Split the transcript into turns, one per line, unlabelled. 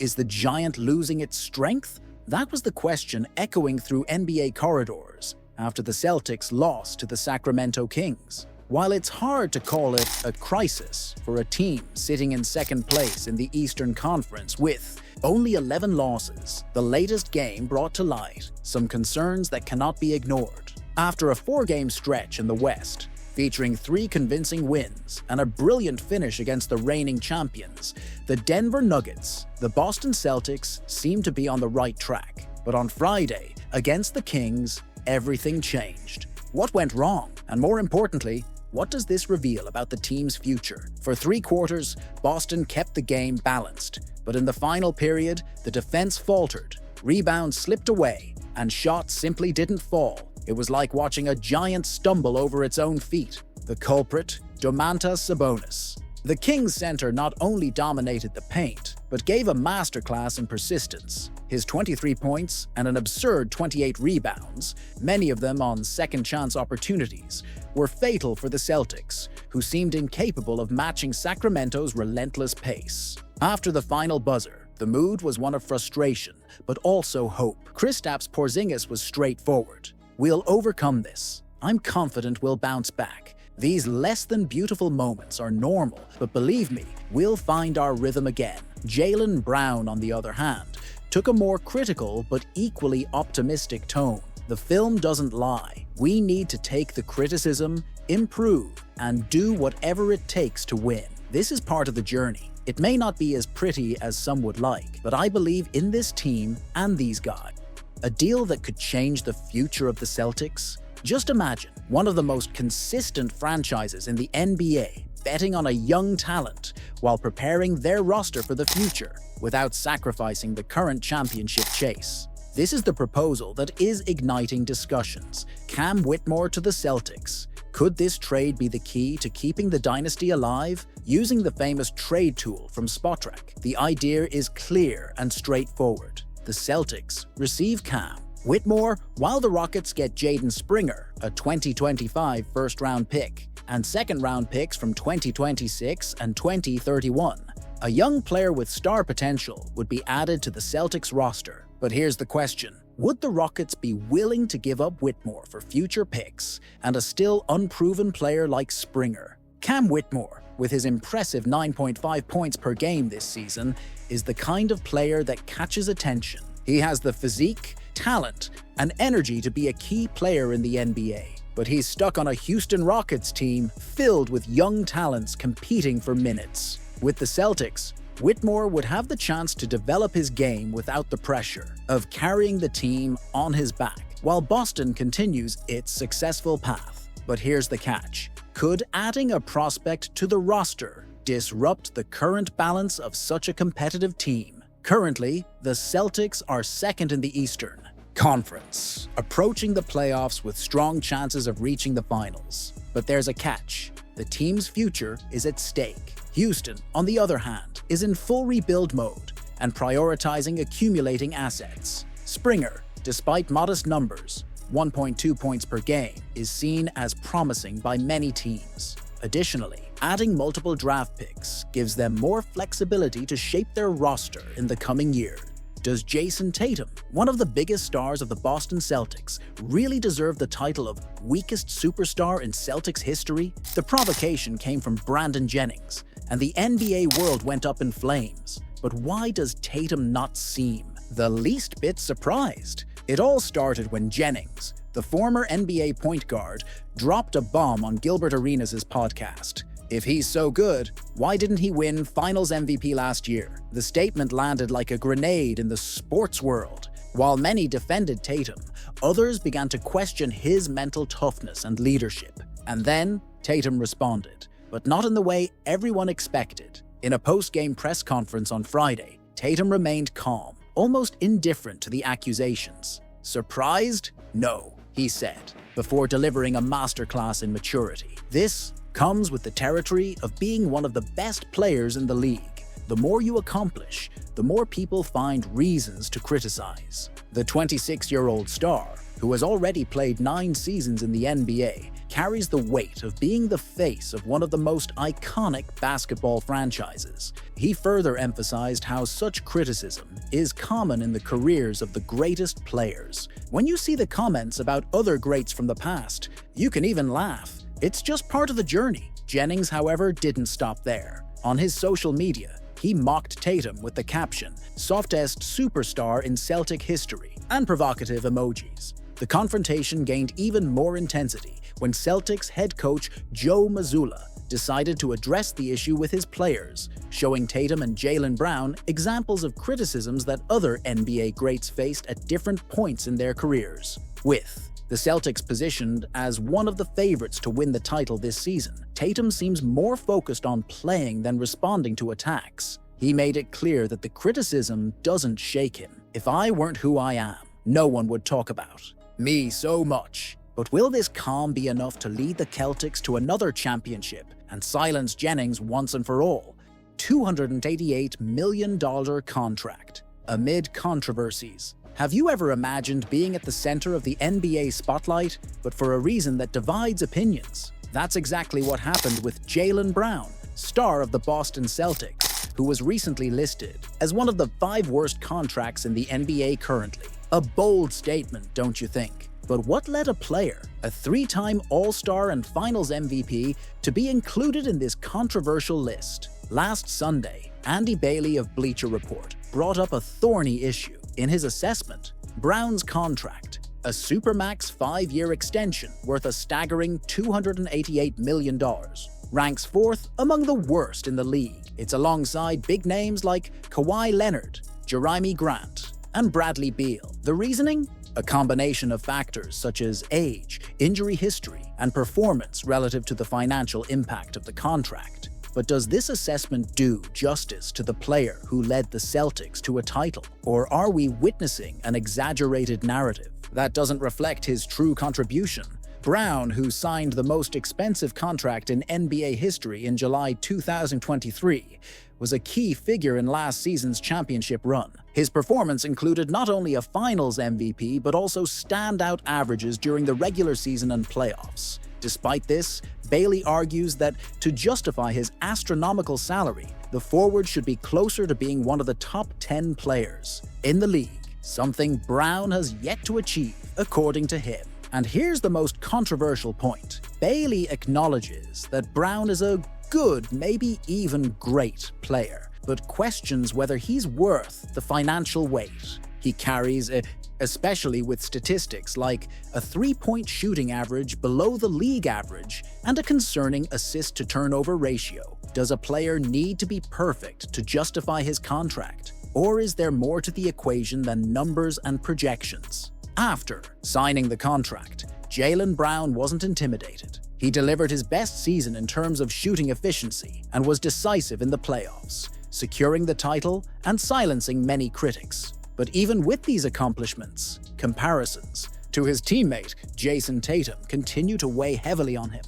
Is the giant losing its strength? That was the question echoing through NBA corridors after the Celtics lost to the Sacramento Kings. While it's hard to call it a crisis for a team sitting in second place in the Eastern Conference with only 11 losses, the latest game brought to light some concerns that cannot be ignored. After a 4-game stretch in the West, featuring 3 convincing wins and a brilliant finish against the reigning champions, the Denver Nuggets, the Boston Celtics, seemed to be on the right track. But on Friday, against the Kings, everything changed. What went wrong? And more importantly, what does this reveal about the team's future? For 3 quarters, Boston kept the game balanced, but in the final period, the defense faltered, rebounds slipped away, and shots simply didn't fall. It was like watching a giant stumble over its own feet. The culprit, Domantas Sabonis. The Kings center not only dominated the paint, but gave a masterclass in persistence. His 23 points and an absurd 28 rebounds, many of them on second-chance opportunities, were fatal for the Celtics, who seemed incapable of matching Sacramento's relentless pace. After the final buzzer, the mood was one of frustration, but also hope. Kristaps Porzingis was straightforward. "We'll overcome this. I'm confident we'll bounce back. These less-than-beautiful moments are normal, but believe me, we'll find our rhythm again." Jaylen Brown, on the other hand, took a more critical but equally optimistic tone. "The film doesn't lie. We need to take the criticism, improve, and do whatever it takes to win. This is part of the journey. It may not be as pretty as some would like, but I believe in this team and these guys." A deal that could change the future of the Celtics? Just imagine one of the most consistent franchises in the NBA betting on a young talent while preparing their roster for the future without sacrificing the current championship chase. This is the proposal that is igniting discussions. Cam Whitmore to the Celtics. Could this trade be the key to keeping the dynasty alive? Using the famous trade tool from Spotrac, the idea is clear and straightforward. The Celtics receive Cam Whitmore, while the Rockets get Jaden Springer, a 2025 first-round pick, and second-round picks from 2026 and 2031. A young player with star potential would be added to the Celtics roster. But here's the question. Would the Rockets be willing to give up Whitmore for future picks and a still unproven player like Springer? Cam Whitmore, with his impressive 9.5 points per game this season, is the kind of player that catches attention. He has the physique, talent, and energy to be a key player in the NBA. But he's stuck on a Houston Rockets team filled with young talents competing for minutes. With the Celtics, Whitmore would have the chance to develop his game without the pressure of carrying the team on his back, while Boston continues its successful path. But here's the catch. Could adding a prospect to the roster disrupt the current balance of such a competitive team? Currently, the Celtics are second in the Eastern Conference, approaching the playoffs with strong chances of reaching the finals. But there's a catch. The team's future is at stake. Houston, on the other hand, is in full rebuild mode and prioritizing accumulating assets. Springer, despite modest numbers, 1.2 points per game, is seen as promising by many teams. Additionally, adding multiple draft picks gives them more flexibility to shape their roster in the coming year. Does Jason Tatum, one of the biggest stars of the Boston Celtics, really deserve the title of weakest superstar in Celtics history? The provocation came from Brandon Jennings, and the NBA world went up in flames. But why does Tatum not seem the least bit surprised? It all started when Jennings, the former NBA point guard, dropped a bomb on Gilbert Arenas' podcast. If he's so good, why didn't he win Finals MVP last year? The statement landed like a grenade in the sports world. While many defended Tatum, others began to question his mental toughness and leadership. And then Tatum responded, but not in the way everyone expected. In a post-game press conference on Friday, Tatum remained calm, almost indifferent to the accusations. Surprised? No, he said, before delivering a masterclass in maturity. This comes with the territory of being one of the best players in the league. The more you accomplish, the more people find reasons to criticize. The 26-year-old star, who has already played 9 seasons in the NBA, carries the weight of being the face of one of the most iconic basketball franchises. He further emphasized how such criticism is common in the careers of the greatest players. When you see the comments about other greats from the past, you can even laugh. It's just part of the journey. Jennings, however, didn't stop there. On his social media, he mocked Tatum with the caption, "softest superstar in Celtic history," and provocative emojis. The confrontation gained even more intensity when Celtics head coach Joe Mazzulla decided to address the issue with his players, showing Tatum and Jaylen Brown examples of criticisms that other NBA greats faced at different points in their careers. With the Celtics positioned as one of the favorites to win the title this season, Tatum seems more focused on playing than responding to attacks. He made it clear that the criticism doesn't shake him. "If I weren't who I am, no one would talk about me so much." But will this calm be enough to lead the Celtics to another championship and silence Jennings once and for all? $288 million contract. Amid controversies. Have you ever imagined being at the center of the NBA spotlight, but for a reason that divides opinions? That's exactly what happened with Jaylen Brown, star of the Boston Celtics, who was recently listed as one of the 5 worst contracts in the NBA currently. A bold statement, don't you think? But what led a player, a 3-time All-Star and Finals MVP, to be included in this controversial list? Last Sunday, Andy Bailey of Bleacher Report brought up a thorny issue. In his assessment, Brown's contract, a Supermax 5-year extension worth a staggering $288 million, ranks 4th among the worst in the league. It's alongside big names like Kawhi Leonard, Jeremy Grant, and Bradley Beal. The reasoning? A combination of factors such as age, injury history, and performance relative to the financial impact of the contract. But does this assessment do justice to the player who led the Celtics to a title? Or are we witnessing an exaggerated narrative that doesn't reflect his true contribution? Brown, who signed the most expensive contract in NBA history in July 2023, was a key figure in last season's championship run. His performance included not only a Finals MVP, but also standout averages during the regular season and playoffs. Despite this, Bailey argues that to justify his astronomical salary, the forward should be closer to being one of the top 10 players in the league, something Brown has yet to achieve, according to him. And here's the most controversial point. Bailey acknowledges that Brown is a good, maybe even great player, but questions whether he's worth the financial weight he carries, especially with statistics like a 3-point shooting average below the league average and a concerning assist-to-turnover ratio. Does a player need to be perfect to justify his contract? Or is there more to the equation than numbers and projections? After signing the contract, Jaylen Brown wasn't intimidated. He delivered his best season in terms of shooting efficiency and was decisive in the playoffs, securing the title and silencing many critics. But even with these accomplishments, comparisons to his teammate Jason Tatum continue to weigh heavily on him.